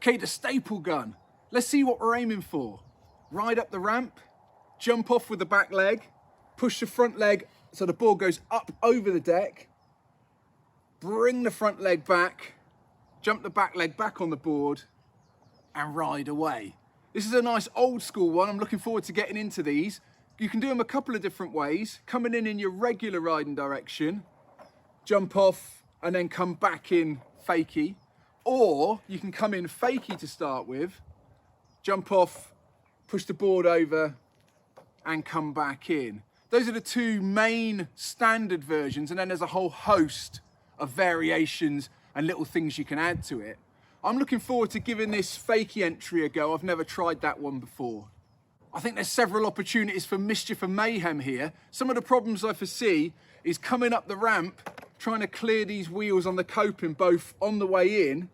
Okay, the staple gun. Let's see what we're aiming for. Ride up the ramp, jump off with the back leg, push the front leg so the board goes up over the deck, bring the front leg back, jump the back leg back on the board, and ride away. This is a nice old school one. I'm looking forward to getting into these. You can do them a couple of different ways. Coming in your regular riding direction, jump off and then come back in fakie. Or you can come in fakie to start with, jump off, push the board over and come back in. Those are the two main standard versions, and then there's a whole host of variations and little things you can add to it. I'm looking forward to giving this fakie entry a go. I've never tried that one before. I think there's several opportunities for mischief and mayhem here. Some of the problems I foresee is coming up the ramp, trying to clear these wheels on the coping, both on the way in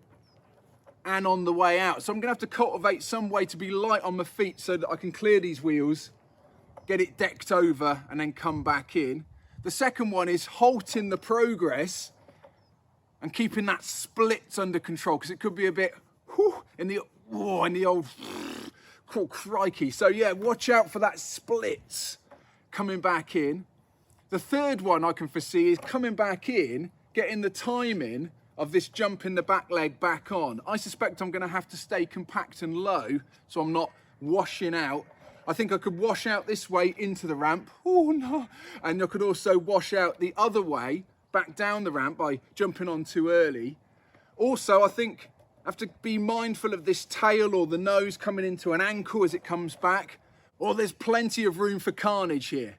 and on the way out. So I'm gonna have to cultivate some way to be light on my feet so that I can clear these wheels, get it decked over and then come back in. The second one is halting the progress and keeping that splits under control, because it could be a bit in the old crikey. So yeah, watch out for that splits coming back in. The third one I can foresee is coming back in, getting the timing of this jumping the back leg back on. I suspect I'm gonna have to stay compact and low so I'm not washing out. I think I could wash out this way into the ramp, oh no, and I could also wash out the other way back down the ramp by jumping on too early. Also, I think I have to be mindful of this tail or the nose coming into an ankle as it comes back, or there's plenty of room for carnage here.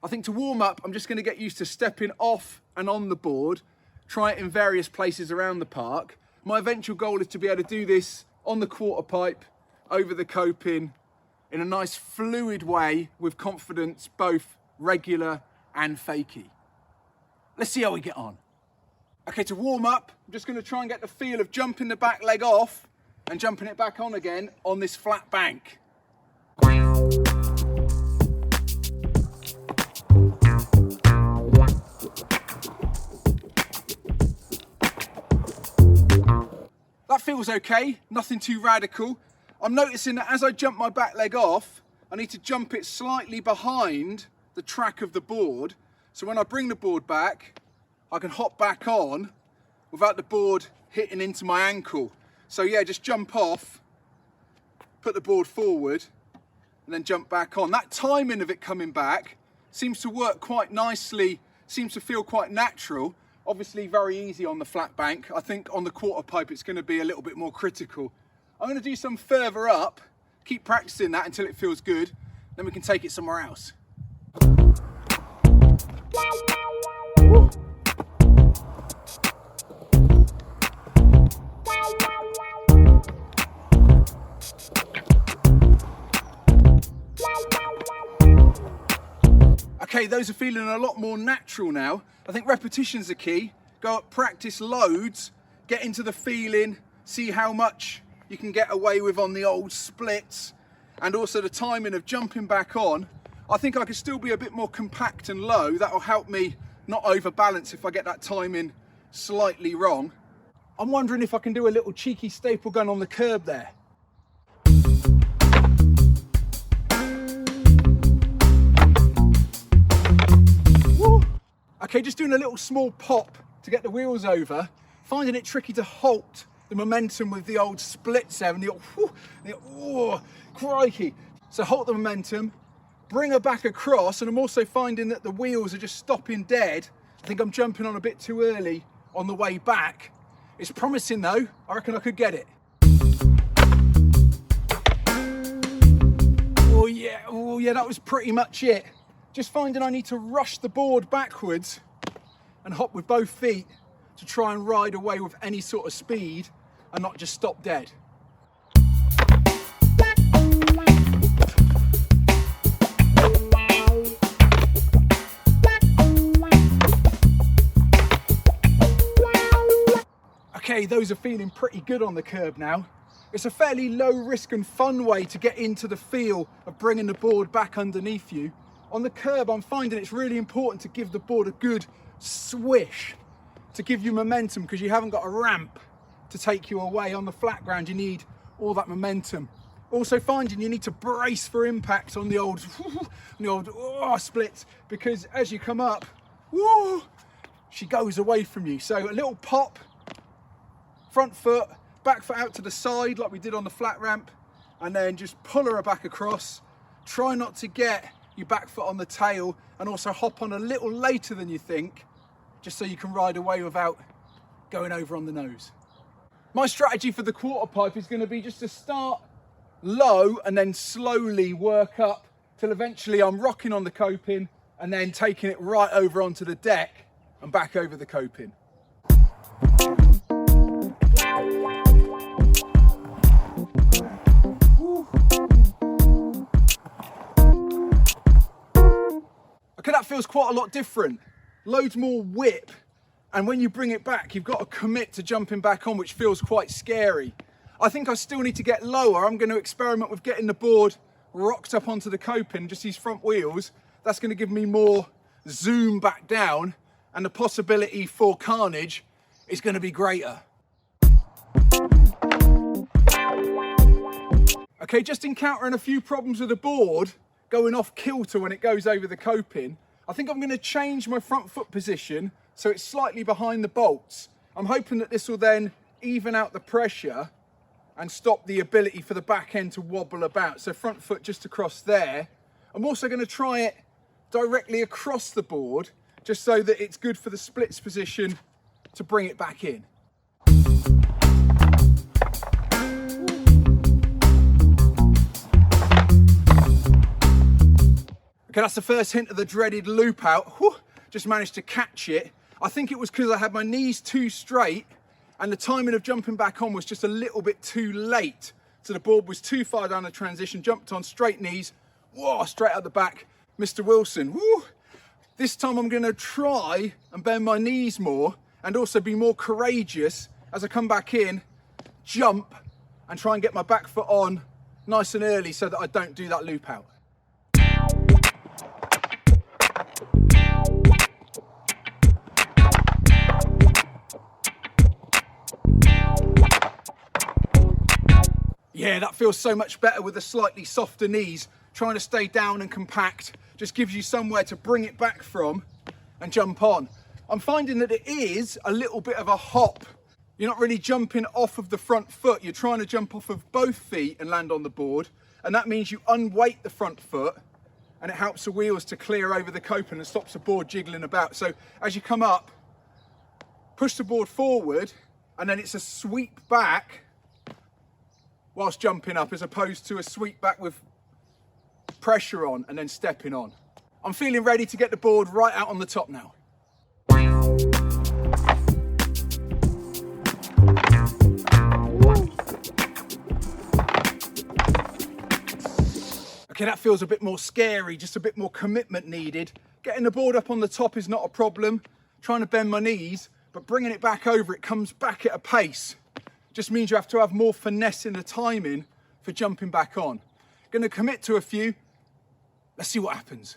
I think to warm up, I'm just gonna get used to stepping off and on the board, try it in various places around the park. My eventual goal is to be able to do this on the quarter pipe, over the coping, in a nice fluid way with confidence, both regular and fakie. Let's see how we get on. Okay, to warm up, I'm just gonna try and get the feel of jumping the back leg off and jumping it back on again on this flat bank. That feels okay, nothing too radical. I'm noticing that as I jump my back leg off, I need to jump it slightly behind the track of the board. So when I bring the board back, I can hop back on without the board hitting into my ankle. So yeah, just jump off, put the board forward, and then jump back on. That timing of it coming back seems to work quite nicely, seems to feel quite natural. Obviously very easy on the flat bank. I think on the quarter pipe it's going to be a little bit more critical. I'm going to do some further up, keep practicing that until it feels good, then we can take it somewhere else. Okay, those are feeling a lot more natural now. I think repetition's the key. Go up, practice loads, get into the feeling, see how much you can get away with on the old splits, and also the timing of jumping back on. I think I could still be a bit more compact and low. That'll help me not overbalance if I get that timing slightly wrong. I'm wondering if I can do a little cheeky staple gun on the curb there. Okay, just doing a little small pop to get the wheels over, finding it tricky to halt the momentum with the old splits there and the crikey. So halt the momentum, bring her back across, and I'm also finding that the wheels are just stopping dead. I think I'm jumping on a bit too early on the way back. It's promising though, I reckon I could get it. Oh yeah, that was pretty much it. Just finding I need to rush the board backwards and hop with both feet to try and ride away with any sort of speed and not just stop dead. Okay, those are feeling pretty good on the curb now. It's a fairly low risk and fun way to get into the feel of bringing the board back underneath you. On the curb, I'm finding it's really important to give the board a good swish to give you momentum, because you haven't got a ramp to take you away. On the flat ground, you need all that momentum. Also finding you need to brace for impact on the old splits, because as you come up, she goes away from you. So a little pop, front foot, back foot out to the side like we did on the flat ramp, and then just pull her back across. Try not to get your back foot on the tail, and also hop on a little later than you think, just so you can ride away without going over on the nose. My strategy for the quarter pipe is going to be just to start low and then slowly work up till eventually I'm rocking on the coping and then taking it right over onto the deck and back over the coping. Okay, that feels quite a lot different. Loads more whip, and when you bring it back, you've got to commit to jumping back on, which feels quite scary. I think I still need to get lower. I'm going to experiment with getting the board rocked up onto the coping, just these front wheels. That's going to give me more zoom back down, and the possibility for carnage is going to be greater. Okay, just encountering a few problems with the board going off kilter when it goes over the coping. I think I'm going to change my front foot position so it's slightly behind the bolts. I'm hoping that this will then even out the pressure and stop the ability for the back end to wobble about. So front foot just across there. I'm also going to try it directly across the board, just so that it's good for the splits position to bring it back in. Okay, that's the first hint of the dreaded loop out. Whew, just managed to catch it. I think it was because I had my knees too straight and the timing of jumping back on was just a little bit too late. So the board was too far down the transition, jumped on straight knees, whoa, straight out the back, Mr. Wilson. Woo. This time I'm gonna try and bend my knees more and also be more courageous as I come back in, jump, and try and get my back foot on nice and early so that I don't do that loop out. Yeah, that feels so much better with the slightly softer knees. Trying to stay down and compact just gives you somewhere to bring it back from and jump on. I'm finding that it is a little bit of a hop. You're not really jumping off of the front foot. You're trying to jump off of both feet and land on the board. And that means you unweight the front foot and it helps the wheels to clear over the coping and stops the board jiggling about. So as you come up, push the board forward and then it's a sweep back whilst jumping up, as opposed to a sweep back with pressure on and then stepping on. I'm feeling ready to get the board right out on the top now. Okay, that feels a bit more scary, just a bit more commitment needed. Getting the board up on the top is not a problem. Trying to bend my knees, but bringing it back over, it comes back at a pace. Just means you have to have more finesse in the timing for jumping back on. Going to commit to a few. Let's see what happens.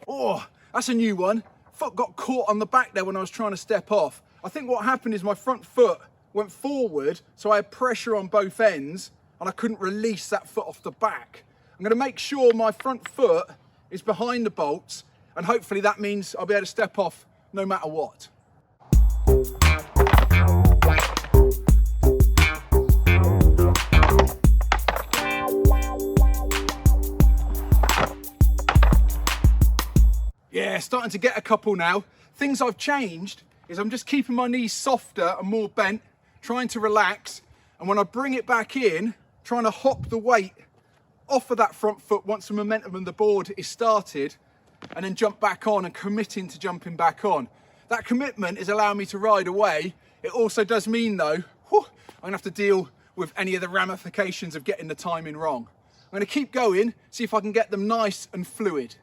Oh, that's a new one. Foot got caught on the back there when I was trying to step off. I think what happened is my front foot went forward, so I had pressure on both ends and I couldn't release that foot off the back. I'm going to make sure my front foot is behind the bolts, and hopefully that means I'll be able to step off no matter what. Yeah, starting to get a couple now. Things I've changed is I'm just keeping my knees softer and more bent, trying to relax, and when I bring it back in, trying to hop the weight off of that front foot once the momentum on the board is started, and then jump back on and committing to jumping back on. That commitment is allowing me to ride away. It also does mean though, I'm gonna have to deal with any of the ramifications of getting the timing wrong. I'm gonna keep going, see if I can get them nice and fluid.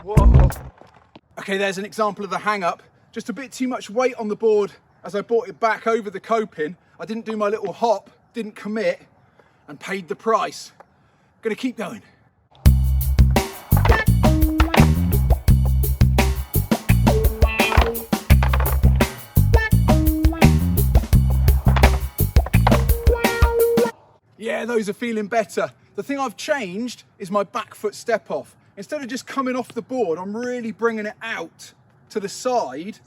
Whoa. Okay, there's an example of the hang up. Just a bit too much weight on the board as I brought it back over the coping. I didn't do my little hop, didn't commit, and paid the price. Gonna keep going. Yeah, those are feeling better. The thing I've changed is my back foot step off. Instead of just coming off the board, I'm really bringing it out to the side,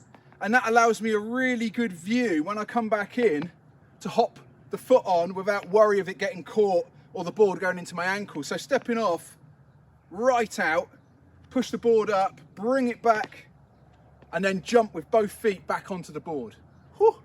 and that allows me a really good view when I come back in to hop the foot on without worry of it getting caught or the board going into my ankle. So stepping off, right out, push the board up, bring it back, and then jump with both feet back onto the board. Whew.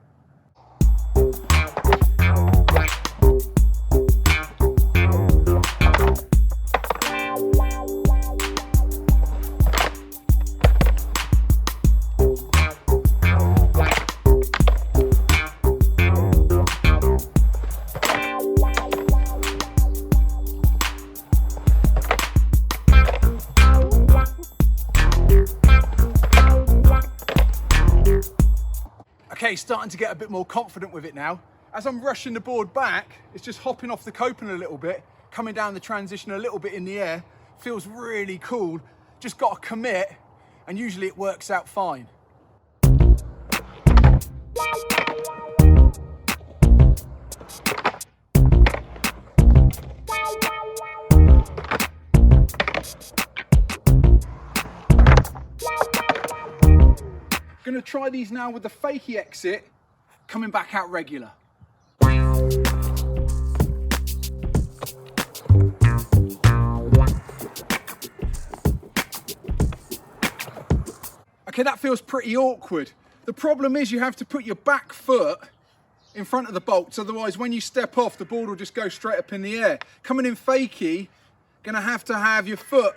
Okay, starting to get a bit more confident with it now. As I'm rushing the board back, it's just hopping off the coping a little bit, coming down the transition a little bit in the air. Feels really cool. Just got to commit, and usually it works out fine. Gonna try these now with the fakie exit, coming back out regular. Okay, that feels pretty awkward. The problem is you have to put your back foot in front of the bolts, otherwise when you step off, the board will just go straight up in the air. Coming in fakie, gonna have to have your foot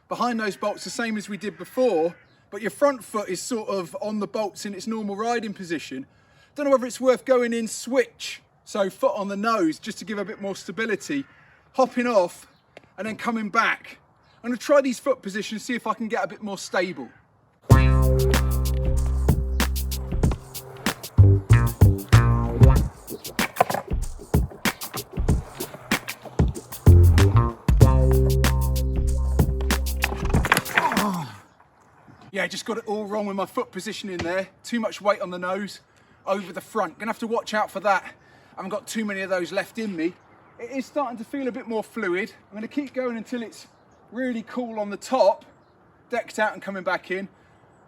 behind those bolts the same as we did before, but your front foot is sort of on the bolts in its normal riding position. Don't know whether it's worth going in switch, so foot on the nose, just to give a bit more stability, hopping off and then coming back. I'm gonna try these foot positions, see if I can get a bit more stable. Yeah, just got it all wrong with my foot positioning there. Too much weight on the nose, over the front. Gonna have to watch out for that. I haven't got too many of those left in me. It is starting to feel a bit more fluid. I'm gonna keep going until it's really cool on the top, decked out and coming back in.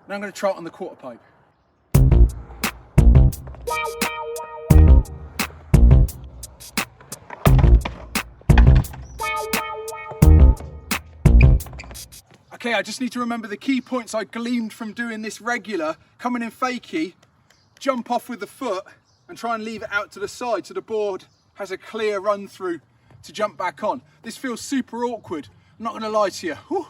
Now I'm gonna try it on the quarter pipe. Okay, I just need to remember the key points I gleaned from doing this regular. Coming in fakie, jump off with the foot and try and leave it out to the side so the board has a clear run through to jump back on. This feels super awkward, I'm not gonna lie to you. Whew.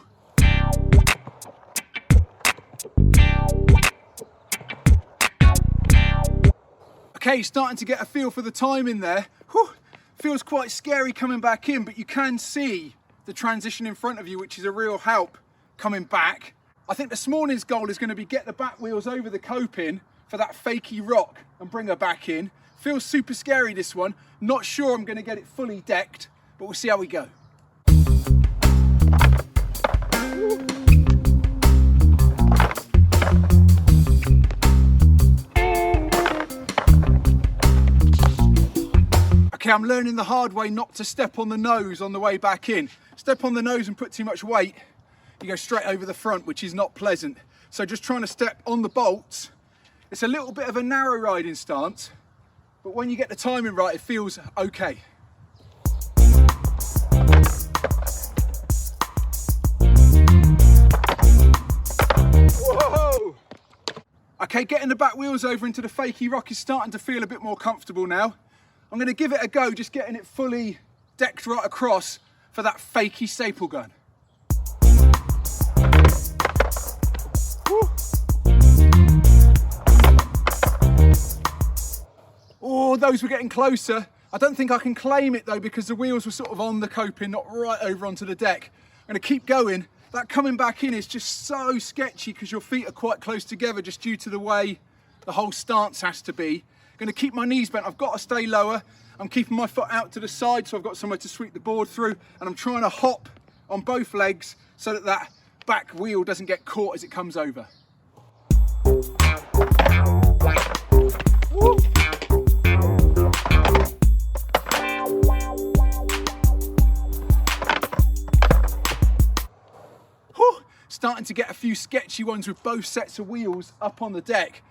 Okay, starting to get a feel for the timing there. Whew. Feels quite scary coming back in, but you can see the transition in front of you, which is a real help coming back. I think this morning's goal is going to be get the back wheels over the coping for that fakie rock and bring her back in. Feels super scary, this one. Not sure I'm going to get it fully decked, but we'll see how we go. Okay, I'm learning the hard way not to step on the nose on the way back in. Step on the nose and put too much weight, you go straight over the front, which is not pleasant. So just trying to step on the bolts. It's a little bit of a narrow riding stance, but when you get the timing right, it feels okay. Whoa! Okay, getting the back wheels over into the fakie rock is starting to feel a bit more comfortable now. I'm gonna give it a go, just getting it fully decked right across for that fakie staple gun. Woo. Oh, those were getting closer. I don't think I can claim it though, because the wheels were sort of on the coping, not right over onto the deck. I'm gonna keep going That coming back in is just so sketchy because your feet are quite close together just due to the way the whole stance has to be. I'm going to keep my knees bent. I've got to stay lower. I'm keeping my foot out to the side so I've got somewhere to sweep the board through, and I'm trying to hop on both legs so that that back wheel doesn't get caught as it comes over. Woo. Starting to get a few sketchy ones with both sets of wheels up on the deck.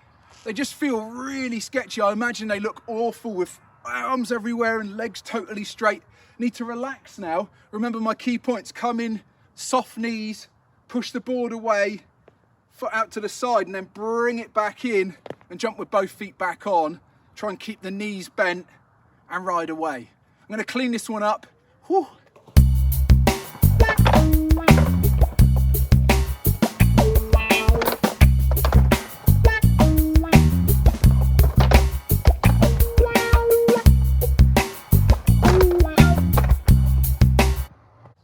They just feel really sketchy. I imagine they look awful with arms everywhere and legs totally straight. Need to relax now. Remember my key points: come in, soft knees, push the board away, foot out to the side, and then bring it back in and jump with both feet back on. Try and keep the knees bent and ride away. I'm going to clean this one up. Whew.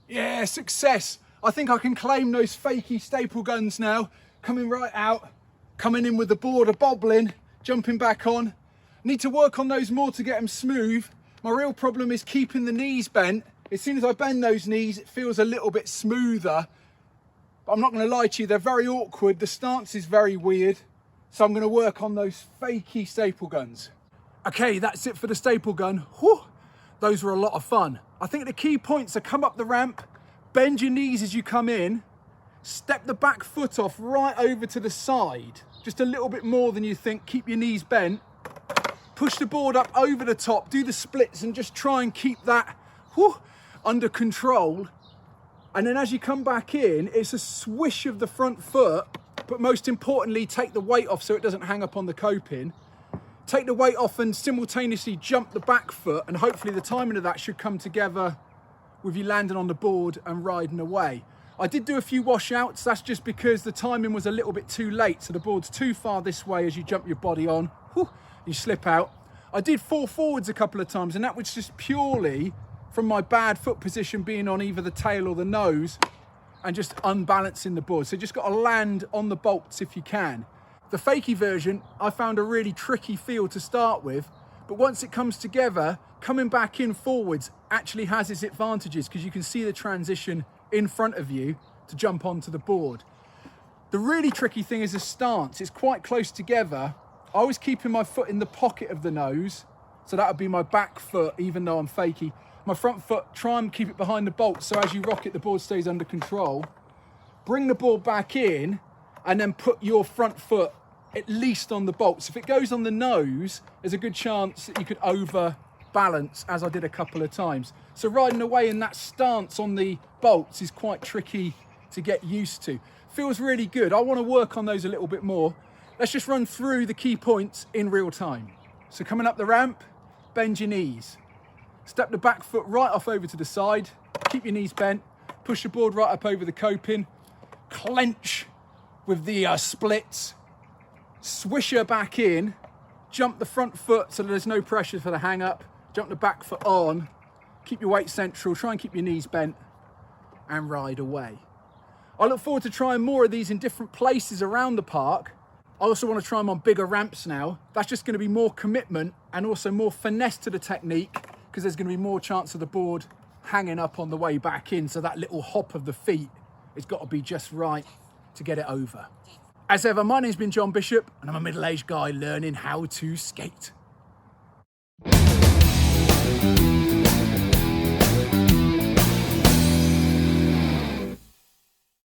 Yeah, success. I think I can claim those Fakie staple guns now. Coming right out, coming in with the board bobbling, jumping back on. Need to work on those more to get them smooth. My real problem is keeping the knees bent. As soon as I bend those knees, it feels a little bit smoother. But I'm not going to lie to you, they're very awkward. The stance is very weird. So I'm going to work on those Fakie staple guns. Okay, that's it for the staple gun. Whew, those were a lot of fun. I think the key points are come up the ramp, bend your knees as you come in, step the back foot off right over to the side, just a little bit more than you think, keep your knees bent, push the board up over the top, do the splits and just try and keep that under control. And then as you come back in, it's a swish of the front foot, but most importantly, take the weight off so it doesn't hang up on the coping. Take the weight off and simultaneously jump the back foot, and hopefully the timing of that should come together with you landing on the board and riding away. I did do a few washouts. That's just because the timing was a little bit too late. So the board's too far this way as you jump your body on, you slip out. I did fall forwards a couple of times, and that was just purely from my bad foot position being on either the tail or the nose and just unbalancing the board. So you just got to land on the bolts if you can. The Fakie version, I found a really tricky feel to start with, but once it comes together, coming back in forwards actually has its advantages because you can see the transition in front of you to jump onto the board. The really tricky thing is the stance. It's quite close together. I was keeping my foot in the pocket of the nose, so that would be my back foot, even though I'm Fakie. My front foot, try and keep it behind the bolt, so as you rock it, the board stays under control. Bring the board back in, and then put your front foot at least on the bolts. If it goes on the nose, there's a good chance that you could overbalance, as I did a couple of times. So riding away in that stance on the bolts is quite tricky to get used to. Feels really good. I want to work on those a little bit more. Let's just run through the key points in real time. So coming up the ramp, bend your knees. Step the back foot right off over to the side. Keep your knees bent. Push the board right up over the coping. Clench with the splits. Swish her back in, jump the front foot so there's no pressure for the hang up, jump the back foot on, keep your weight central, try and keep your knees bent and ride away. I look forward to trying more of these in different places around the park. I also want to try them on bigger ramps now. That's just going to be more commitment and also more finesse to the technique because there's going to be more chance of the board hanging up on the way back in, so that little hop of the feet has got to be just right to get it over. As ever, my name's been John Bishop, and I'm a middle-aged guy learning how to skate.